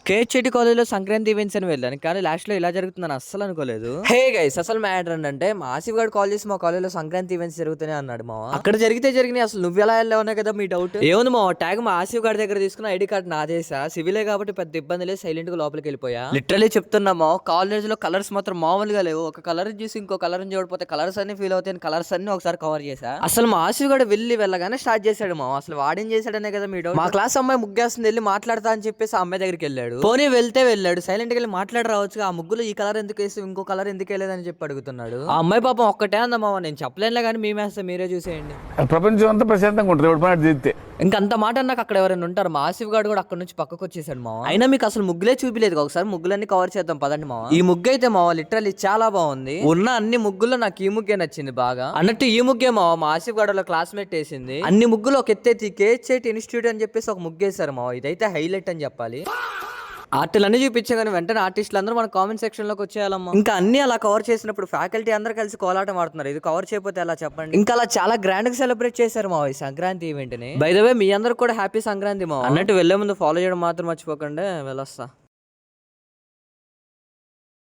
కేహెచ్ఐటి కాలేజ్‌లో సంక్రాంతి ఈవెంట్స్ అని వెళ్ళాను. కానీ లాస్ట్‌లో ఇలా జరుగుతుందని అస్సలు అనుకోలేదు. హే గైస్, అసలు మ్యాటర్ ఏంటంటే మా ఆసిఫ్ గాడు కాల్ చేసి మా కాలేజ్‌లో సంక్రాంతి ఈవెంట్స్ జరుగుతున్నాయి అన్నాడు మావ. అక్కడ జరిగితే జరిగినాయి, అసలు నువ్వెలా వెళ్ళావనే కదా మీ డౌట్. ఏముంది మావ, ట్యాగ్ మా ఆసిఫ్ గాడి దగ్గర తీసుకున్న ఐడి కార్డ్ నాదేసా. సివిలే కాబట్టి పెద్ద ఇబ్బంది లేదు, సైలెంట్ గా లోపలికి వెళ్ళిపోయా. లిటరలీ చెప్తున్నా మావ, కాలేజ్‌లో కలర్స్ మాత్రం మామూలుగా లేవు. ఒక కలర్ చూసి ఇంకో కలర్ చూడకపోతే కలర్స్ అన్ని ఫీల్ అవుతాయి. కలర్స్ అన్ని ఒకసారి కవర్ చేసా. అసలు మా ఆసిఫ్ గాడు వెళ్ళగానే స్టార్ట్ చేశాడు మావ. అసలు వాడేం చేశాడనే కదా మీ డౌట్. మా క్లాస్ అమ్మాయి ముగ్గేస్తుంది, వెళ్ళి మాట్లాడతా అని చెప్పేసి ఆ అమ్మాయి దగ్గరికి వెళ్ళాడు. పోనీ వెళ్తే వెళ్ళాడు, సైలెంట్ గా వెళ్ళి మాట్లాడి రావచ్చుగా. ఆ ముగ్గులు ఈ కలర్ ఎందుకు వేసి ఇంకో కలర్ ఎందుకు వేయలేదని చెప్పి అడుగుతున్నాడు. ఆ అమ్మాయి పాపం ఒక్కటే అందమ్మా, నేను చెప్పలేనులే కానీ మేమేస్తే మీరే చూసేయండి. ప్రపంచం అంతా ప్రశాంతంగా ఉంటుంది ఎవడు పని చేస్తే. ఇంకంత మాట నాకు అక్కడ ఎవరైనా ఉంటారు. మా ఆసిఫ్ గాడు కూడా అక్కడ నుంచి పక్కకు వచ్చేసాడు మావ. అయినా మీకు అసలు ముగ్గులే చూపిలేదు, ఒకసారి ముగ్గులన్నీ కవర్ చేద్దాం పదండి మావ. ఈ ముగ్గు అయితే మావ లిటరల్లీ చాలా బాగుంది. ఉన్న అన్ని ముగ్గుల్లో నాకు ఈ ముగ్గే నచ్చింది బాగా. అన్నట్టు ఈ ముగ్గే మావ మా ఆసిఫ్ గాడు క్లాస్మేట్ వేసింది. అన్ని ముగ్గులు ఒక ఎత్తేతి కేహెచ్ఐటి ఇన్స్టిట్యూట్ అని చెప్పేసి ఒక ముగ్గేశారు మావ. ఇదైతే హైలైట్ అని చెప్పాలి. ఆర్టిస్టులు చూపించే కానీ వెంటనే ఆర్టిస్టులు అందరూ మన కామెంట్ సెక్షన్ లోకి వచ్చేయాలమ్మా. ఇంకా అన్ని అలా కవర్ చేసినప్పుడు ఫ్యాకల్టీ అందరూ కలిసి కోలాటం ఆడుతున్నారు. ఇది కవర్ చేయకపోతే ఎలా చెప్పండి. ఇంకా అలా చాలా గ్రాండ్ గా సెలబ్రేట్ చేశారు మా ఈ సంక్రాంతి ఈవెంట్ ని. బై ద వే మీ అందరికి కూడా హ్యాపీ సంక్రాంతి మా అన్నట్టు వెళ్లే ముందు ఫాలో చేయడం మాత్రం మర్చిపోకండి. వెళ్ళొస్తా.